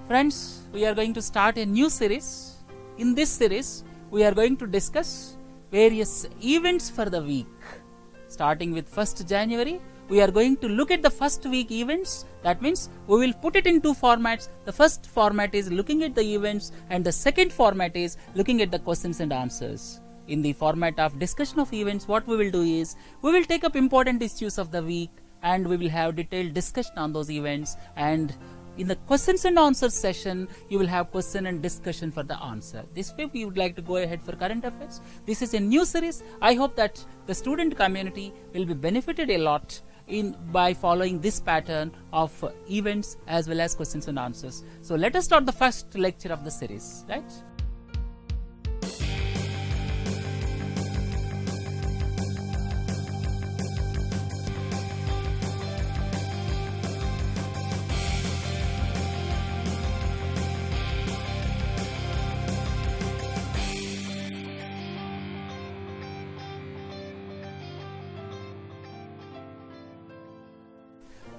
Friends, we are going to start a new series. In this series, we are going to discuss various events for the week. Starting with 1st January, we are going to look at the first week events. That means we will put it in two formats. The first format is looking at the events and the second format is looking at the questions and answers. In the format of discussion of events, what we will do is we will take up important issues of the week and we will have detailed discussion on those events, and in the questions and answers session, you will have question and discussion for the answer. This way we would like to go ahead for current affairs. This is a new series. I hope that the student community will be benefited a lot by following this pattern of events as well as questions and answers. So let us start the first lecture of the series, right?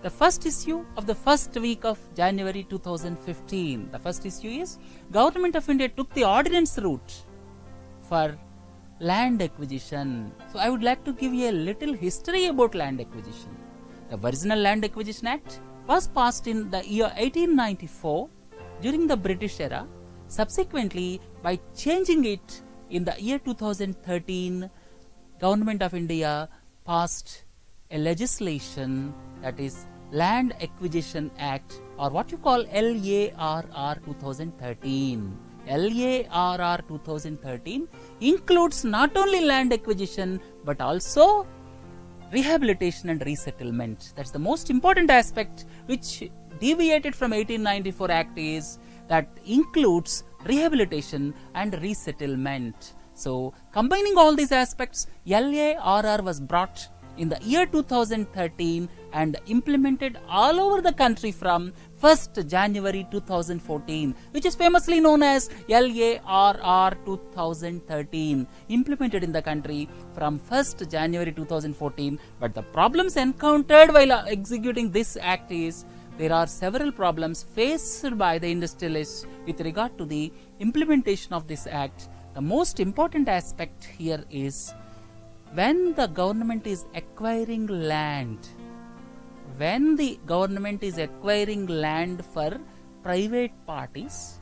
The first issue of the first week of January 2015. The first issue is Government of India took the ordinance route for land acquisition. So I would like to give you a little history about land acquisition. The original Land Acquisition Act was passed in the year 1894 during the British era. Subsequently, by changing it in the year 2013, Government of India passed a legislation, that is Land Acquisition Act, or what you call LARR 2013. LARR 2013 includes not only land acquisition but also rehabilitation and resettlement. That's the most important aspect which deviated from 1894 Act, is that includes rehabilitation and resettlement. So combining all these aspects, LARR was brought in the year 2013 and implemented all over the country from 1st January 2014, which is famously known as LARR 2013, implemented in the country from 1st January 2014. But the problems encountered while executing this act is, there are several problems faced by the industrialists with regard to the implementation of this act. The most important aspect here is, when the government is acquiring land, for private parties,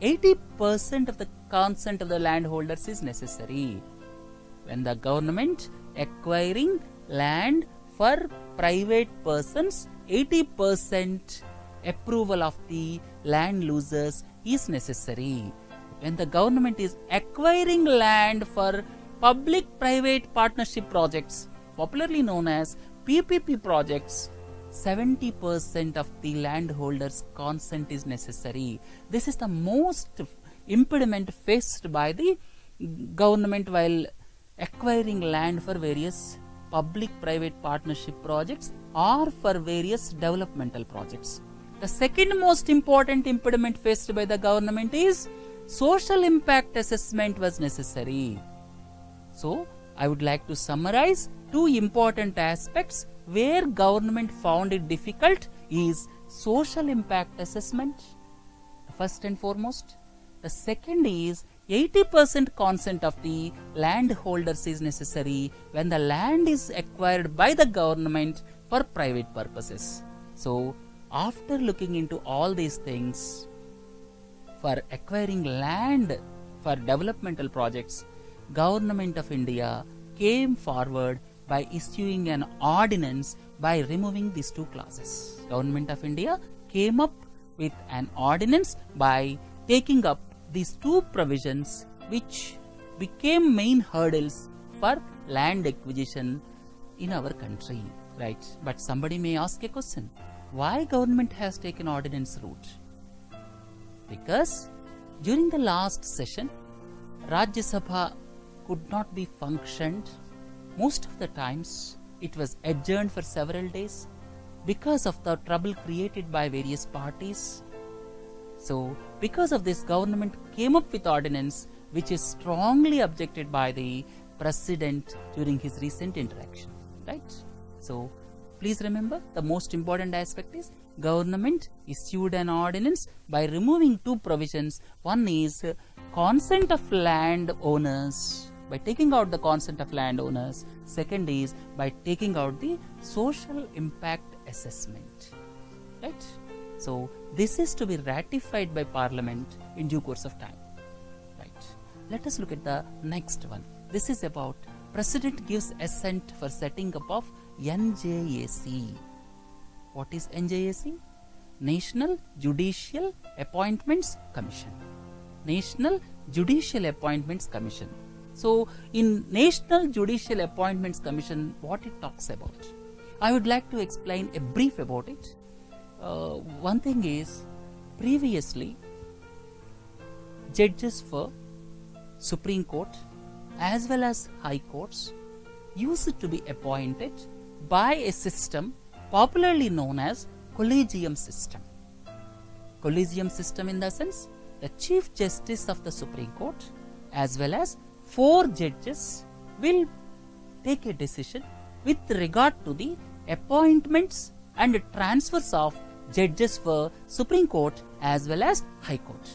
80% of the consent of the landholders is necessary. When the government acquiring land for private persons, 80% approval of the land losers is necessary. When the government is acquiring land for public-private partnership projects, popularly known as PPP projects, 70% of the landholders' consent is necessary. This is the most impediment faced by the government while acquiring land for various public-private partnership projects or for various developmental projects. The second most important impediment faced by the government is social impact assessment was necessary. So I would like to summarize two important aspects where government found it difficult is social impact assessment, first and foremost. The second is 80% consent of the landholders is necessary when the land is acquired by the government for private purposes. So after looking into all these things, for acquiring land for developmental projects, Government of India came forward by issuing an ordinance by removing these two clauses. Government of India came up with an ordinance by taking up these two provisions which became main hurdles for land acquisition in our country, right? But somebody may ask a question, why government has taken ordinance route? Because during the last session, Rajya Sabha could not be functioned. Most of the times it was adjourned for several days because of the trouble created by various parties. So because of this, government came up with ordinance which is strongly objected by the President during his recent interaction, right? So please remember, the most important aspect is government issued an ordinance by removing two provisions. One is consent of landowners, by taking out the consent of landowners. Second is by taking out the social impact assessment. Right? So this is to be ratified by Parliament in due course of time. Right? Let us look at the next one. This is about President gives assent for setting up of NJAC. What is NJAC? National Judicial Appointments Commission. National Judicial Appointments Commission. So, in National Judicial Appointments Commission, what it talks about? I would like to explain a brief about it. One thing is, previously, judges for Supreme Court as well as High Courts used to be appointed by a system popularly known as collegium system. Collegium system in the sense, the Chief Justice of the Supreme Court as well as 4 judges will take a decision with regard to the appointments and transfers of judges for Supreme Court as well as High Court.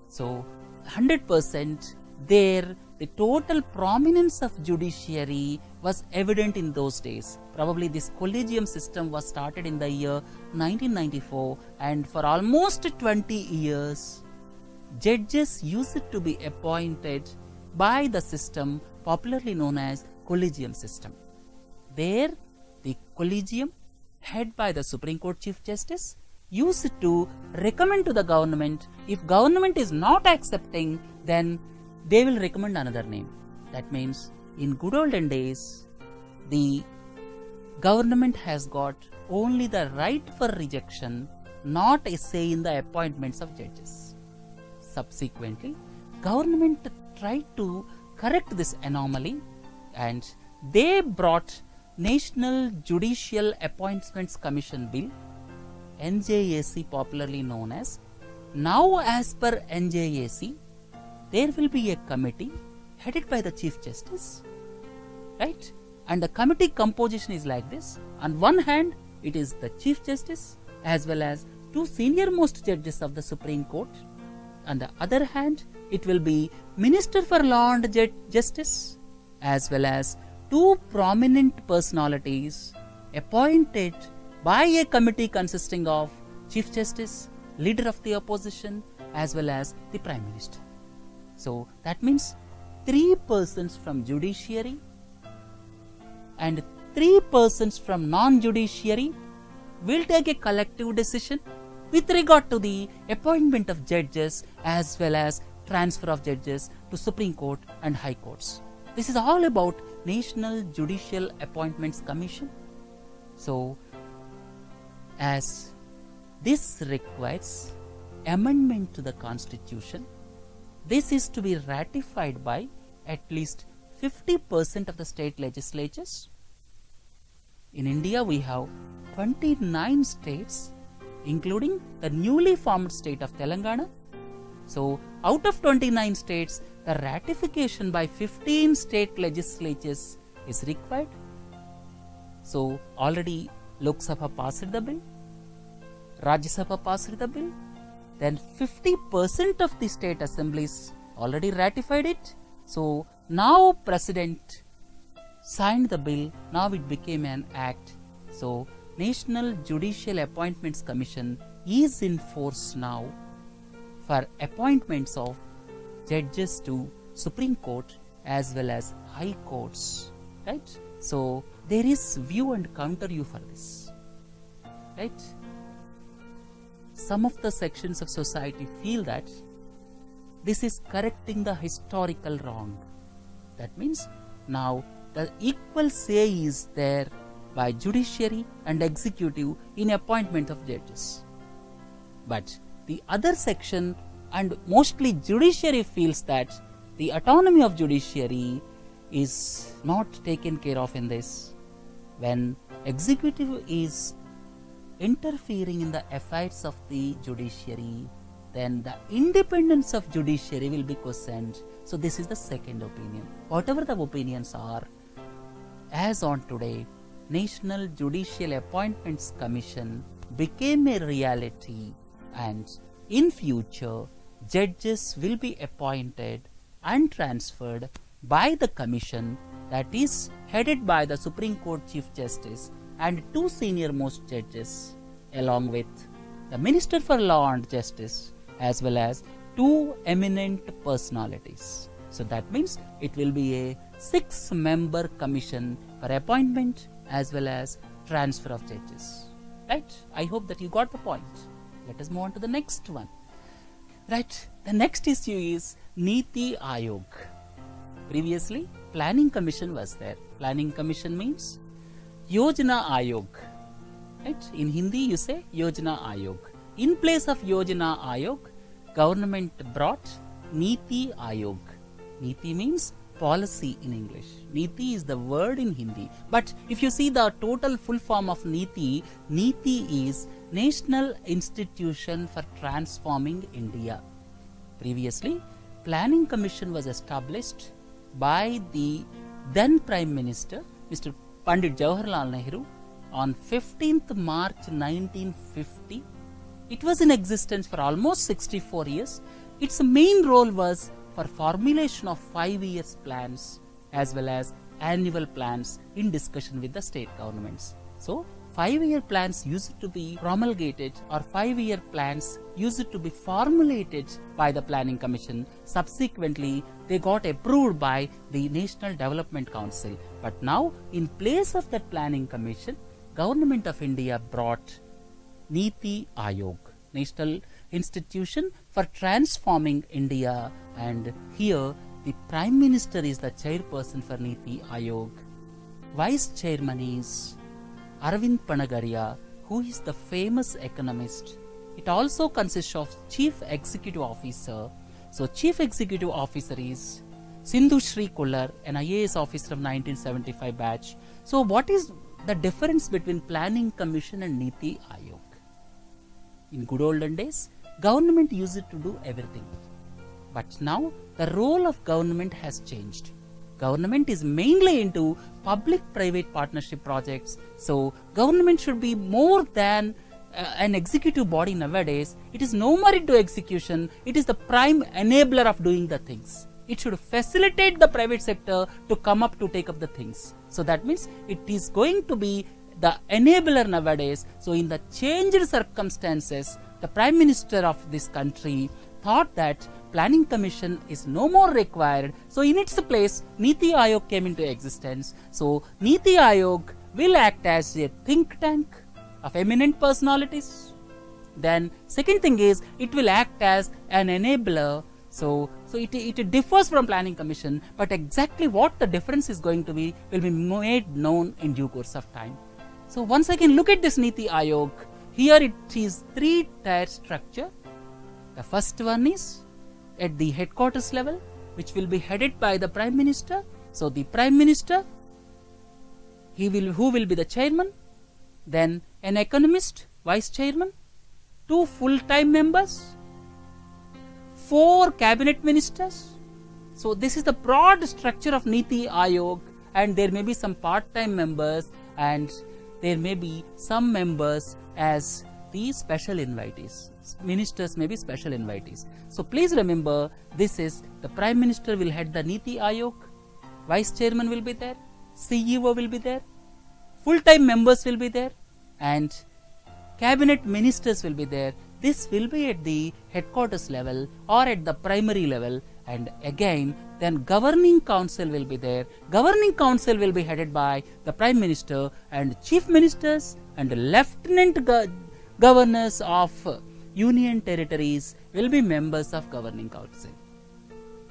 So 100% there the total prominence of judiciary was evident in those days. Probably this collegium system was started in the year 1994, and for almost 20 years judges used to be appointed by the system popularly known as collegium system. There the collegium head by the Supreme Court Chief Justice used to recommend to the government. If government is not accepting, then they will recommend another name. That means in good olden days the government has got only the right for rejection, not a say in the appointments of judges. Subsequently, government tried to correct this anomaly and they brought National Judicial Appointments Commission Bill, NJAC popularly known as. Now as per NJAC, there will be a committee headed by the Chief Justice, right? And the committee composition is like this. On one hand, it is the Chief Justice as well as 2 senior most judges of the Supreme Court. On the other hand, it will be Minister for Law and Justice as well as 2 prominent personalities appointed by a committee consisting of Chief Justice, Leader of the Opposition as well as the Prime Minister. So that means 3 persons from judiciary and 3 persons from non-judiciary will take a collective decision with regard to the appointment of judges as well as transfer of judges to Supreme Court and High Courts. This is all about National Judicial Appointments Commission. So, as this requires amendment to the Constitution, this is to be ratified by at least 50% of the state legislatures. In India, we have 29 states, including the newly formed state of Telangana. So, out of 29 states, the ratification by 15 state legislatures is required. So, already Lok Sabha passed the bill, Rajya Sabha passed the bill, then 50% of the state assemblies already ratified it. So, now President signed the bill, now it became an act. So, National Judicial Appointments Commission is in force now for appointments of judges to Supreme Court as well as High Courts, right? So, there is view and counter view for this, right? Some of the sections of society feel that this is correcting the historical wrong. That means now the equal say is there by judiciary and executive in appointment of judges. But the other section and mostly judiciary feels that the autonomy of judiciary is not taken care of in this. When executive is interfering in the affairs of the judiciary, then the independence of judiciary will be questioned. So this is the second opinion. Whatever the opinions are, as on today, National Judicial Appointments Commission became a reality, and in future judges will be appointed and transferred by the commission that is headed by the Supreme Court Chief Justice and two senior most judges, along with the Minister for Law and Justice as well as two eminent personalities. So that means it will be a 6-member commission for appointment as well as transfer of judges. Right? I hope that you got the point. Let us move on to the next one. Right? The next issue is Niti Aayog. Previously, Planning Commission was there. Planning Commission means Yojana Aayog. Right? In Hindi you say Yojana Aayog. In place of Yojana Aayog, government brought Niti Aayog. Niti means policy in English. Niti is the word in Hindi. But if you see the total full form of Niti, Niti is National Institution for Transforming India. Previously, Planning Commission was established by the then Prime Minister, Mr. Pandit Jawaharlal Nehru, on 15th March 1950. It was in existence for almost 64 years. Its main role was for formulation of 5-year plans as well as annual plans in discussion with the state governments. So, 5-year plans used to be promulgated or 5-year plans used to be formulated by the Planning Commission. Subsequently, they got approved by the National Development Council. But now, in place of that Planning Commission, Government of India brought Niti Aayog, National Institution for Transforming India, and here the Prime Minister is the chairperson for Niti Aayog. Vice Chairman is Arvind Panagaria, who is the famous economist. It also consists of Chief Executive Officer. So Chief Executive Officer is Sindhu Shri Kullar, an IAS officer of 1975 batch. So what is the difference between Planning Commission and Niti Aayog? In good olden days, government used to do everything. But now the role of government has changed. Government is mainly into public-private partnership projects. So government should be more than an executive body nowadays. It is no more into execution. It is the prime enabler of doing the things. It should facilitate the private sector to come up to take up the things. So that means it is going to be the enabler nowadays. So in the changed circumstances, the Prime Minister of this country thought that Planning Commission is no more required. So in its place, Niti Aayog came into existence. So Niti Aayog will act as a think tank of eminent personalities. Then second thing is, it will act as an enabler. So it differs from Planning Commission, but exactly what the difference is going to be will be made known in due course of time. So once again, look at this Niti Aayog. Here it is 3-tier structure. The first one is at the headquarters level, which will be headed by the Prime Minister. So the Prime Minister, who will be the chairman, then an economist, vice chairman, 2 full-time members, 4 cabinet ministers. So this is the broad structure of Niti Aayog, and there may be some part-time members and there may be some members as the special invitees. Ministers may be special invitees. So please remember, this is the Prime Minister will head the Niti Aayog, Vice Chairman will be there, CEO will be there, full-time members will be there, and Cabinet Ministers will be there. This will be at the headquarters level or at the primary level, and again then Governing Council will be there. Governing Council will be headed by the Prime Minister, and Chief Ministers and Lieutenant Governors of Union Territories will be members of Governing Council.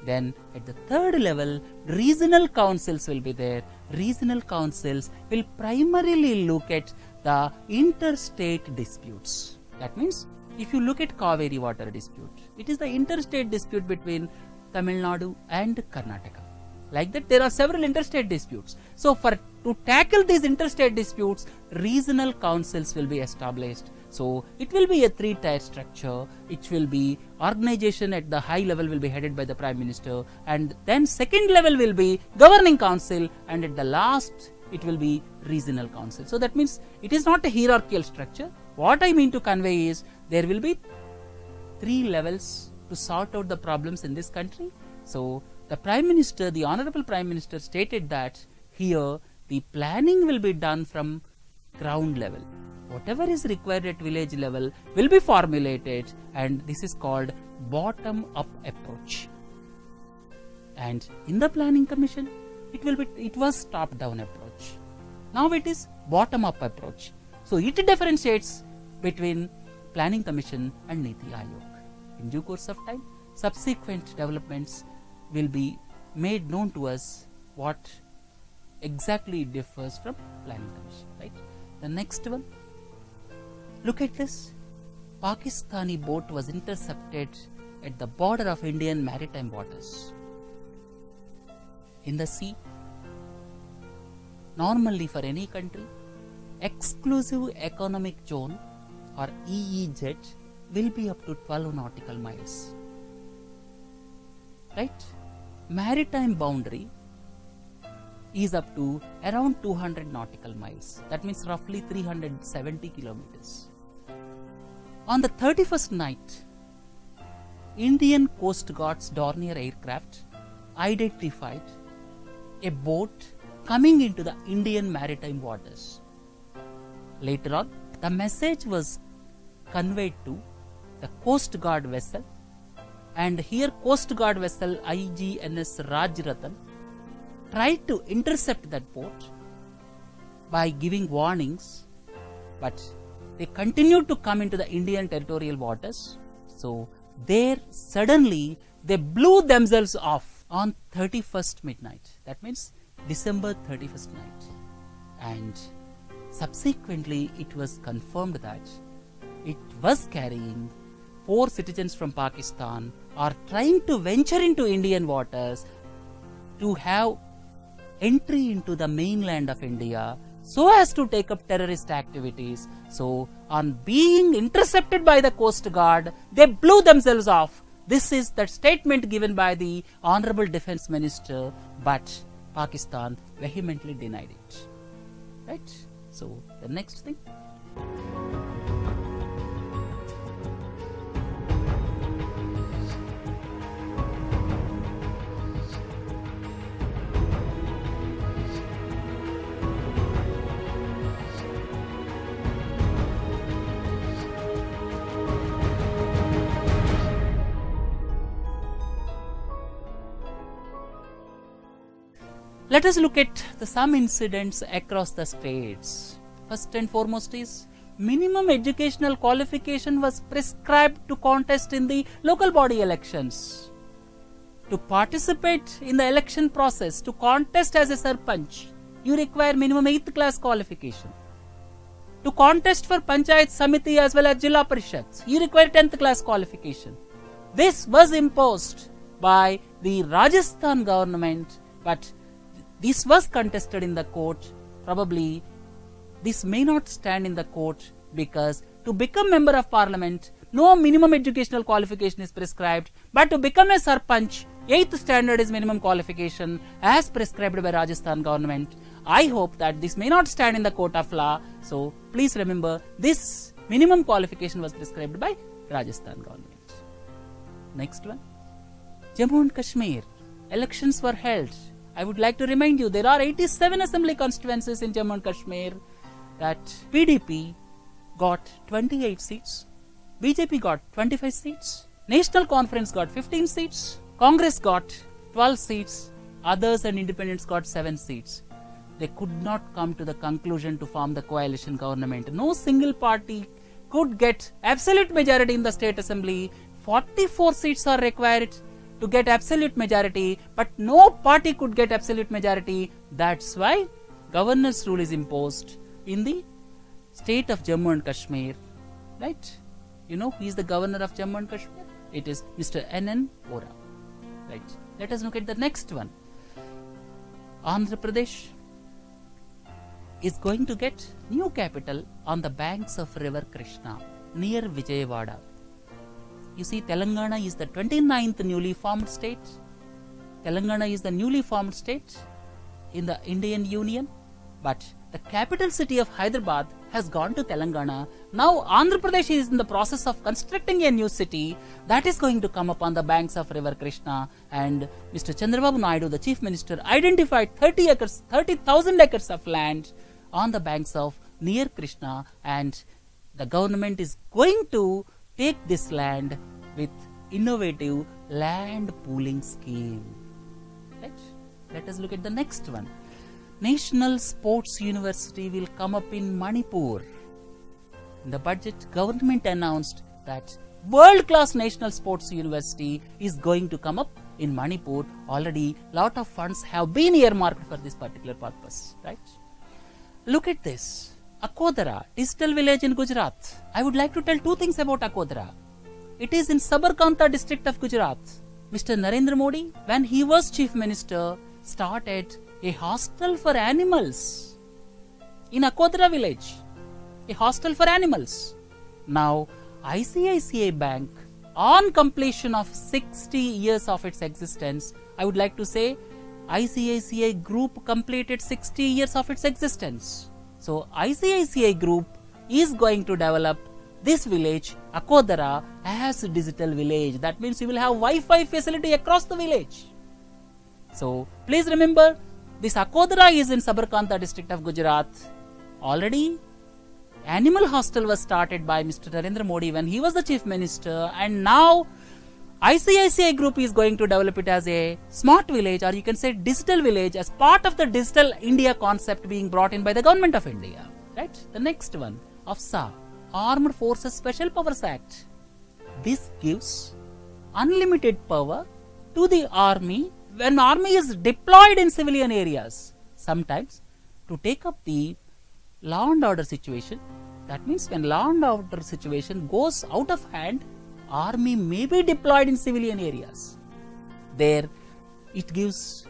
Then at the third level, regional councils will be there. Regional councils will primarily look at the interstate disputes. That means if you look at Kaveri water dispute, it is the interstate dispute between Tamil Nadu and Karnataka. Like that, there are several interstate disputes. So to tackle these interstate disputes, regional councils will be established. So it will be a 3-tier structure. It will be organization at the high level will be headed by the Prime Minister, and then second level will be Governing Council, and at the last it will be regional council. So that means it is not a hierarchical structure. what I mean to convey is there will be 3 levels to sort out the problems in this country. So the Prime Minister, the Honorable Prime Minister stated that here the planning will be done from ground level. Whatever is required at village level will be formulated, and this is called bottom up approach. And in the Planning Commission, it was top down approach. Now it is bottom up approach. So it differentiates between Planning Commission and Niti Aayog. In due course of time, subsequent developments will be made known to us what exactly differs from Planning Commission, right? The next one, look at this. Pakistani boat was intercepted at the border of Indian maritime waters. In the sea, normally for any country, exclusive economic zone or EEZ will be up to 12 nautical miles, right? Maritime boundary is up to around 200 nautical miles. That means roughly 370 kilometers. On the 31st night, Indian Coast Guard's Dornier aircraft identified a boat coming into the Indian maritime waters. Later on, the message was conveyed to the Coast Guard vessel, and here Coast Guard vessel IGNS Rajratan tried to intercept that boat by giving warnings, but they continued to come into the Indian territorial waters. So there suddenly they blew themselves off on 31st midnight. That means December 31st night. And subsequently it was confirmed that it was carrying 4 citizens from Pakistan are trying to venture into Indian waters to have entry into the mainland of India so as to take up terrorist activities. So on being intercepted by the Coast Guard, they blew themselves off. This is the statement given by the Honorable Defence Minister, but Pakistan vehemently denied it. Right? So the next thing. Let us look at some incidents across the states. First and foremost is minimum educational qualification was prescribed to contest in the local body elections. To participate in the election process, to contest as a sarpanch, you require minimum 8th class qualification. To contest for Panchayat Samiti as well as Jilla Parishads, you require 10th class qualification. This was imposed by the Rajasthan government, but this was contested in the court. Probably this may not stand in the court because to become member of parliament, no minimum educational qualification is prescribed, but to become a sarpanch, 8th standard is minimum qualification as prescribed by Rajasthan government. I hope that this may not stand in the court of law. So please remember, this minimum qualification was prescribed by Rajasthan government. Next one, Jammu and Kashmir. Elections were held. I would like to remind you, there are 87 assembly constituencies in Jammu and Kashmir. That PDP got 28 seats, BJP got 25 seats, National Conference got 15 seats, Congress got 12 seats, others and independents got 7 seats. They could not come to the conclusion to form the coalition government. No single party could get absolute majority in the state assembly. 44 seats are required to get absolute majority, but no party could get absolute majority. That's why governor's rule is imposed in the state of Jammu and Kashmir, right? You know who is the governor of Jammu and Kashmir? It is Mr. N.N. Vora, right? Let us look at the next one. Andhra Pradesh is going to get new capital on the banks of river Krishna near Vijayawada. You see, Telangana is the 29th newly formed state. Telangana is the newly formed state in the Indian Union, but the capital city of Hyderabad has gone to Telangana. Now Andhra Pradesh is in the process of constructing a new city that is going to come up on the banks of river Krishna, and Mr. Chandrababu Naidu, the Chief Minister, identified 30,000 acres of land on the banks of near Krishna, and the government is going to take this land with innovative land pooling scheme. Right? Let us look at the next one. National Sports University will come up in Manipur. In the budget, government announced that world-class National Sports University is going to come up in Manipur. Already, lot of funds have been earmarked for this particular purpose. Right? Look at this. Akodhara, digital village in Gujarat. I would like to tell two things about Akodhara. It is in Sabarkantha district of Gujarat. Mr. Narendra Modi, when he was Chief Minister, started a hostel for animals in Akodhara village. A hostel for animals. Now, ICICI Bank, on completion of 60 years of its existence, I would like to say ICICI Group completed 60 years of its existence. So, ICICI Group is going to develop this village, Akodhara, as a digital village. That means you will have Wi-Fi facility across the village. So, please remember, this Akodhara is in Sabarkantha district of Gujarat. Already, animal hostel was started by Mr. Narendra Modi when he was the Chief Minister, and now ICICI Group is going to develop it as a smart village, or you can say digital village, as part of the Digital India concept being brought in by the Government of India. Right? The next one, AFSA, Armed Forces Special Powers Act. This gives unlimited power to the army when army is deployed in civilian areas. Sometimes to take up the law and order situation. That means when law and order situation goes out of hand, army may be deployed in civilian areas. There it gives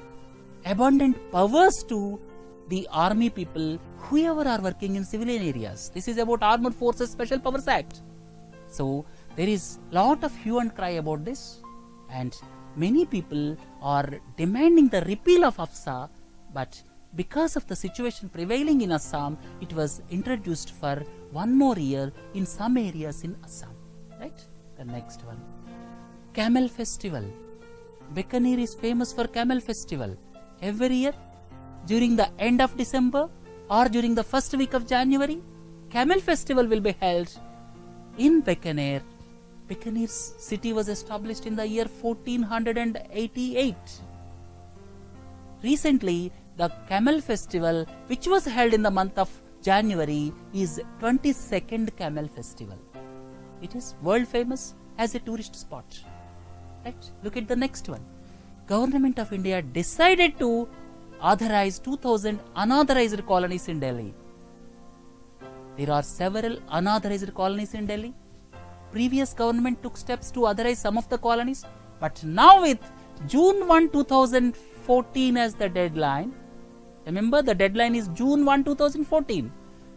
abundant powers to the army people, whoever are working in civilian areas. This is about Armed Forces Special Powers Act. So there is lot of hue and cry about this, and many people are demanding the repeal of AFSA, but because of the situation prevailing in Assam, it was introduced for one more year in some areas in Assam. Right? The next one, Camel Festival. Bikaner is famous for Camel Festival. Every year, during the end of December or during the first week of January, Camel Festival will be held in Bikaner. Bikaner's city was established in the year 1488. Recently, the Camel Festival, which was held in the month of January, is 22nd Camel Festival. It is world famous as a tourist spot. Right? Look at the next one. Government of India decided to authorize 2000 unauthorized colonies in Delhi. There are several unauthorized colonies in Delhi. Previous government took steps to authorize some of the colonies, but now with June 1, 2014 as the deadline, remember the deadline is June 1, 2014,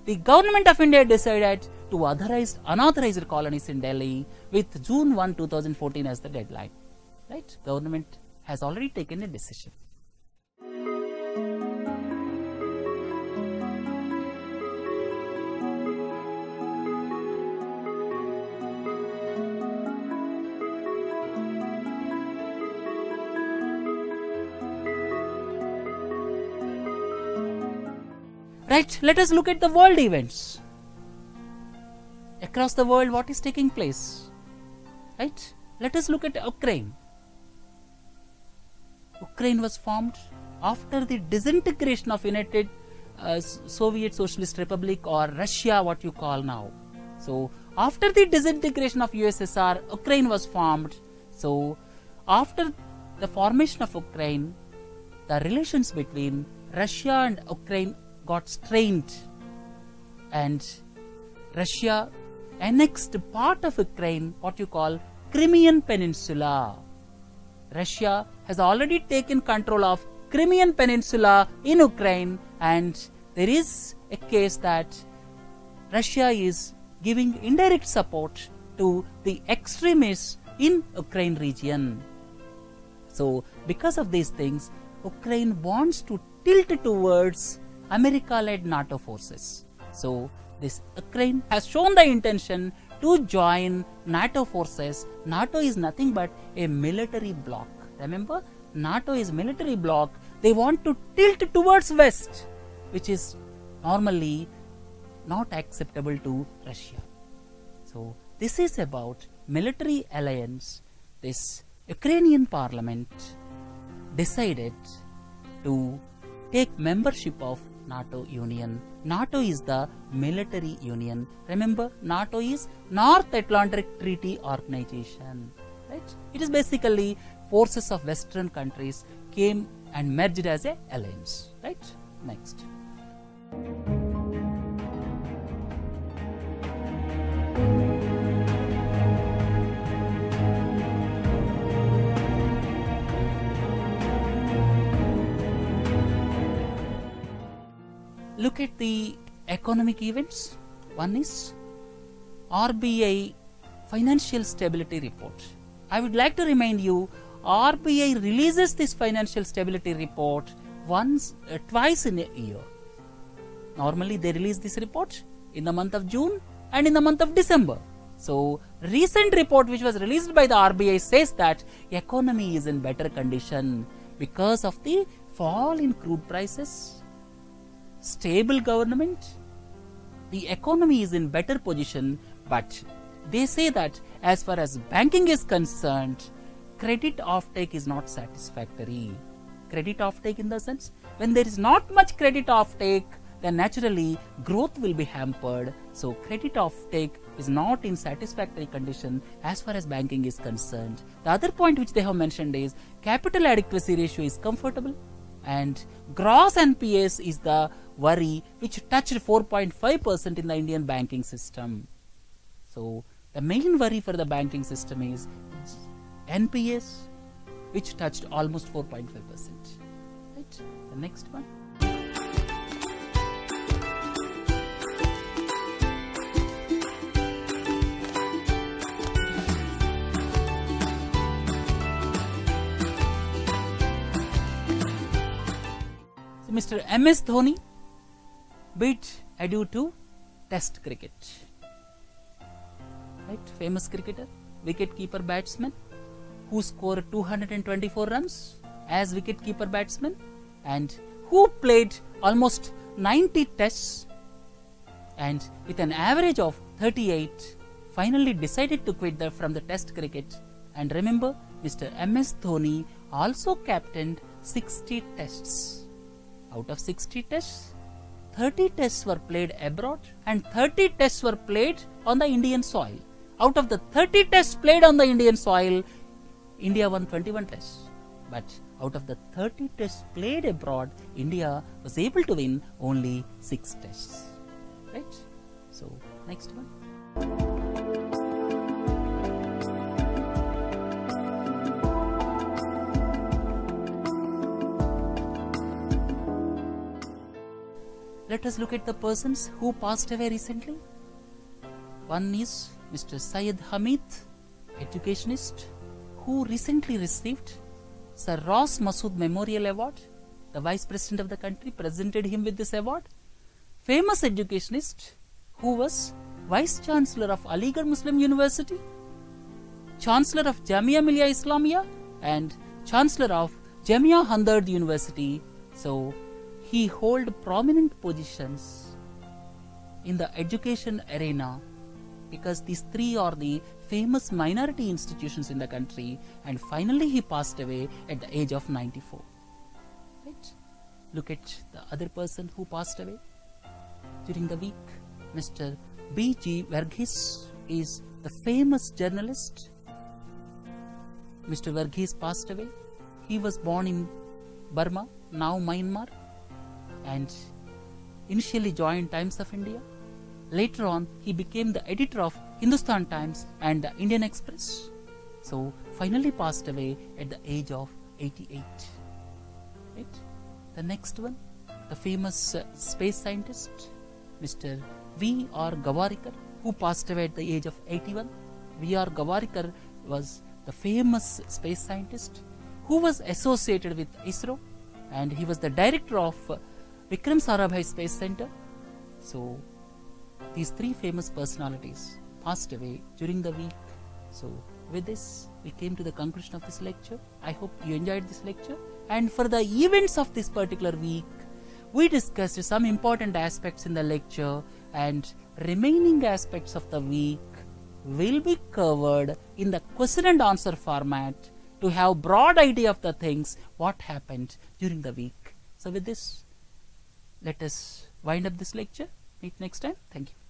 the Government of India decided to authorize unauthorized colonies in Delhi with June 1, 2014 as the deadline. Right? Government has already taken a decision. Right, let us look at the world events. Across the world, what is taking place? Right, let us look at Ukraine. Ukraine was formed after the disintegration of United Soviet Socialist Republic, or Russia, what you call now. So, after the disintegration of USSR, Ukraine was formed. So, after the formation of Ukraine, the relations between Russia and Ukraine got strained, and Russia annexed part of Ukraine, what you call Crimean Peninsula. Russia has already taken control of Crimean Peninsula in Ukraine, and there is a case that Russia is giving indirect support to the extremists in Ukraine region. So because of these things, Ukraine wants to tilt towards America-led NATO forces. So this Ukraine has shown the intention to join NATO forces. NATO is nothing but a military bloc. Remember, NATO is military bloc. They want to tilt towards West, which is normally not acceptable to Russia. So this is about military alliance. This Ukrainian parliament decided to take membership of NATO Union. NATO is the military union. Remember, NATO is North Atlantic Treaty Organization. Right? It is basically forces of Western countries came and merged as a alliance. Right? Next. Look at the economic events. One is RBI Financial Stability Report. I would like to remind you, RBI releases this Financial Stability Report twice in a year. Normally they release this report in the month of June and in the month of December. So recent report which was released by the RBI says that economy is in better condition because of the fall in crude prices, stable government, the economy is in better position. But they say that as far as banking is concerned, credit offtake is not satisfactory. Credit offtake in the sense, when there is not much credit offtake, then naturally growth will be hampered. So credit offtake is not in satisfactory condition as far as banking is concerned. The other point which they have mentioned is capital adequacy ratio is comfortable, and gross NPAs is the worry which touched 4.5% in the Indian banking system. So the main worry for the banking system is NPAs, which touched almost 4.5%. Right? The next one. Mr. MS Dhoni bid adieu to Test cricket. Right? Famous cricketer, wicket-keeper batsman who scored 224 runs as wicket-keeper batsman and who played almost 90 tests and with an average of 38 finally decided to quit from the Test cricket. And remember, Mr. MS Dhoni also captained 60 tests. Out of 60 tests, 30 tests were played abroad and 30 tests were played on the Indian soil. Out of the 30 tests played on the Indian soil, India won 21 tests. But out of the 30 tests played abroad, India was able to win only 6 tests. Right? So, next one. Let us look at the persons who passed away recently. One is Mr. Syed Hamid, educationist, who recently received Sir Ross Masood Memorial Award. The Vice President of the country presented him with this award. Famous educationist who was Vice Chancellor of Aligarh Muslim University, Chancellor of Jamia Millia Islamia and Chancellor of Jamia Hamdard University. So, he held prominent positions in the education arena because these three are the famous minority institutions in the country, and finally he passed away at the age of 94. Right? Look at the other person who passed away during the week. Mr. B.G. Verghese is the famous journalist. Mr. Verghese passed away. He was born in Burma, now Myanmar, and initially joined Times of India. Later on, he became the editor of Hindustan Times and the Indian Express. So, finally passed away at the age of 88. Right? The next one, the famous space scientist, Mr. V.R. Gavarikar, who passed away at the age of 81. V.R. Gavarikar was the famous space scientist who was associated with ISRO, and he was the director of Vikram Sarabhai Space Center. So, these three famous personalities passed away during the week. So with this, we came to the conclusion of this lecture. I hope you enjoyed this lecture. And for the events of this particular week, we discussed some important aspects in the lecture, and remaining aspects of the week will be covered in the question and answer format to have broad idea of the things what happened during the week. So with this, let us wind up this lecture. Meet next time. Thank you.